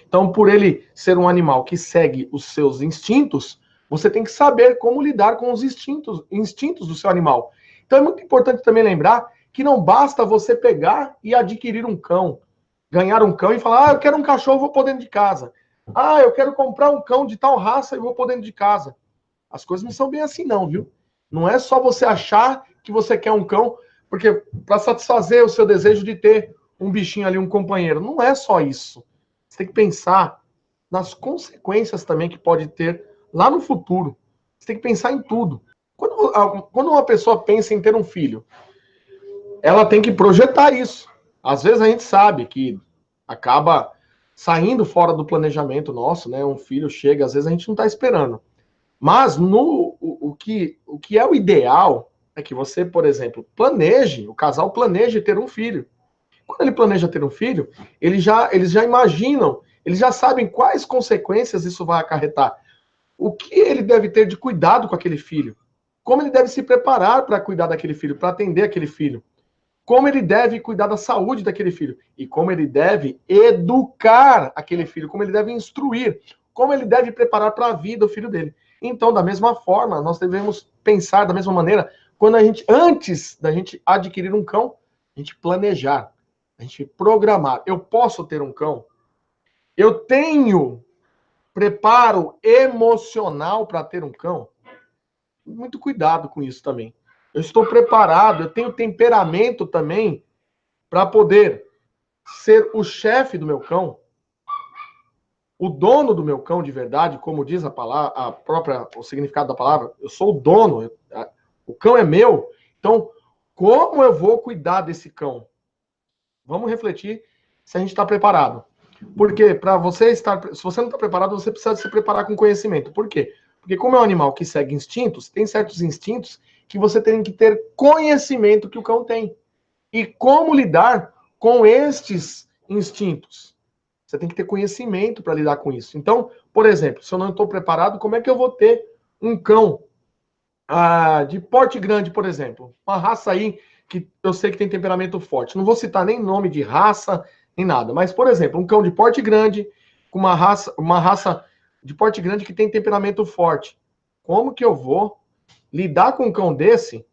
Então, por ele ser um animal que segue os seus instintos, você tem que saber como lidar com os instintos do seu animal. Então, é muito importante também lembrar que não basta você pegar e adquirir um cão, ganhar um cão e falar, eu quero um cachorro, vou pôr dentro de casa. Eu quero comprar um cão de tal raça e vou pôr dentro de casa. As coisas não são bem assim não, viu? Não é só você achar que você quer um cão, porque para satisfazer o seu desejo de ter um bichinho ali, um companheiro, não é só isso. Você tem que pensar nas consequências também que pode ter lá no futuro. Você tem que pensar em tudo. Quando uma pessoa pensa em ter um filho, ela tem que projetar isso. Às vezes a gente sabe que acaba saindo fora do planejamento nosso, né? Um filho chega, às vezes a gente não está esperando. Mas o que é o ideal é que você, por exemplo, o casal planeje ter um filho. Quando ele planeja ter um filho, eles já imaginam, eles já sabem quais consequências isso vai acarretar. O que ele deve ter de cuidado com aquele filho. Como ele deve se preparar para cuidar daquele filho, para atender aquele filho. Como ele deve cuidar da saúde daquele filho. E como ele deve educar aquele filho. Como ele deve instruir. Como ele deve preparar para a vida o filho dele. Então, da mesma forma, nós devemos pensar da mesma maneira, antes da gente adquirir um cão, a gente planejar, a gente programar. Eu posso ter um cão? Eu tenho preparo emocional para ter um cão? Muito cuidado com isso também. Eu estou preparado, eu tenho temperamento também para poder ser o chefe do meu cão, o dono do meu cão de verdade, como diz a palavra, o significado da palavra. Eu sou o dono, o cão é meu. Então, como eu vou cuidar desse cão? Vamos refletir se a gente está preparado. Porque se você não está preparado, você precisa se preparar com conhecimento. Por quê? Porque como é um animal que segue instintos, tem certos instintos que você tem que ter conhecimento que o cão tem. E como lidar com estes instintos? Você tem que ter conhecimento para lidar com isso. Então, por exemplo, se eu não estou preparado, como é que eu vou ter um cão de porte grande, por exemplo? Uma raça aí que eu sei que tem temperamento forte. Não vou citar nem nome de raça, nem nada. Mas, por exemplo, um cão de porte grande, com uma raça de porte grande que tem temperamento forte. Como que eu vou lidar com um cão desse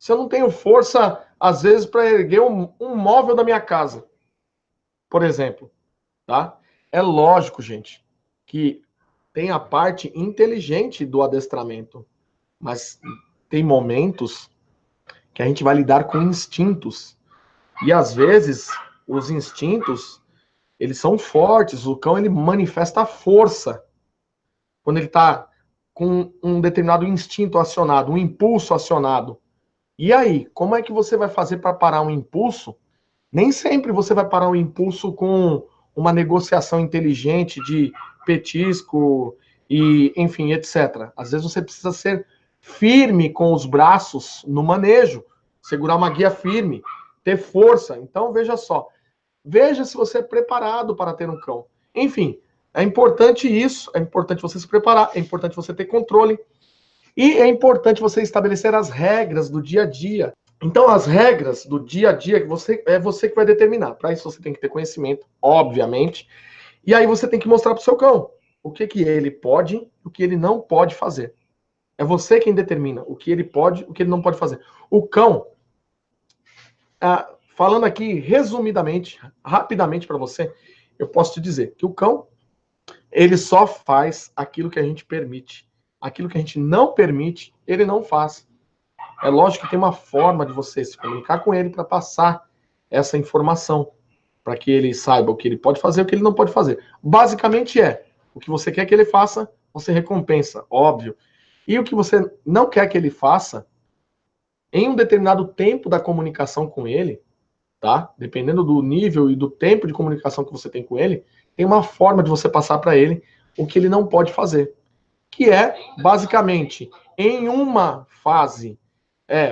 se eu não tenho força, às vezes, para erguer um móvel da minha casa? Por exemplo, tá? É lógico, gente, que tem a parte inteligente do adestramento, mas tem momentos que a gente vai lidar com instintos. E às vezes os instintos, eles são fortes, o cão ele manifesta força quando ele está com um determinado instinto acionado, um impulso acionado. E aí, como é que você vai fazer para parar um impulso? Nem sempre você vai parar um impulso com uma negociação inteligente de petisco e, enfim, etc. Às vezes você precisa ser firme com os braços no manejo, segurar uma guia firme, ter força. Então, veja só. Veja se você é preparado para ter um cão. Enfim, é importante isso, é importante você se preparar, é importante você ter controle e é importante você estabelecer as regras do dia a dia. Então, as regras do dia a dia é você que vai determinar. Para isso, você tem que ter conhecimento, obviamente. E aí você tem que mostrar para o seu cão o que ele pode e o que ele não pode fazer. É você quem determina o que ele pode e o que ele não pode fazer. O cão, falando aqui resumidamente, rapidamente para você, eu posso te dizer que o cão, ele só faz aquilo que a gente permite. Aquilo que a gente não permite, ele não faz. É lógico que tem uma forma de você se comunicar com ele para passar essa informação, para que ele saiba o que ele pode fazer e o que ele não pode fazer. Basicamente o que você quer que ele faça, você recompensa, óbvio. E o que você não quer que ele faça, em um determinado tempo da comunicação com ele, tá? Dependendo do nível e do tempo de comunicação que você tem com ele, tem uma forma de você passar para ele o que ele não pode fazer. Que é, basicamente, em uma fase,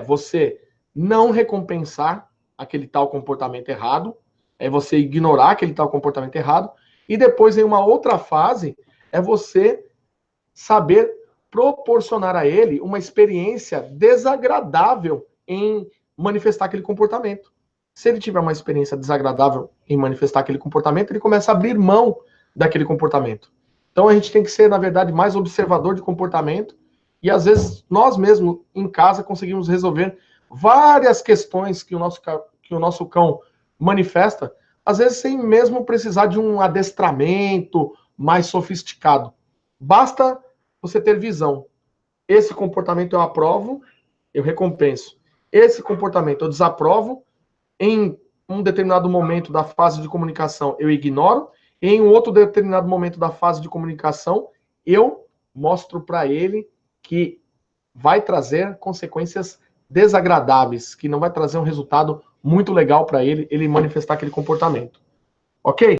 você não recompensar aquele tal comportamento errado, é você ignorar aquele tal comportamento errado, e depois, em uma outra fase, é você saber proporcionar a ele uma experiência desagradável em manifestar aquele comportamento. Se ele tiver uma experiência desagradável em manifestar aquele comportamento, ele começa a abrir mão daquele comportamento. Então a gente tem que ser, na verdade, mais observador de comportamento e às vezes nós mesmos em casa conseguimos resolver várias questões que o nosso cão manifesta, às vezes sem mesmo precisar de um adestramento mais sofisticado. Basta você ter visão. Esse comportamento eu aprovo, eu recompenso. Esse comportamento eu desaprovo, em um determinado momento da fase de comunicação eu ignoro, e em um outro determinado momento da fase de comunicação eu mostro para ele que vai trazer consequências desagradáveis, que não vai trazer um resultado muito legal para ele manifestar aquele comportamento. Ok?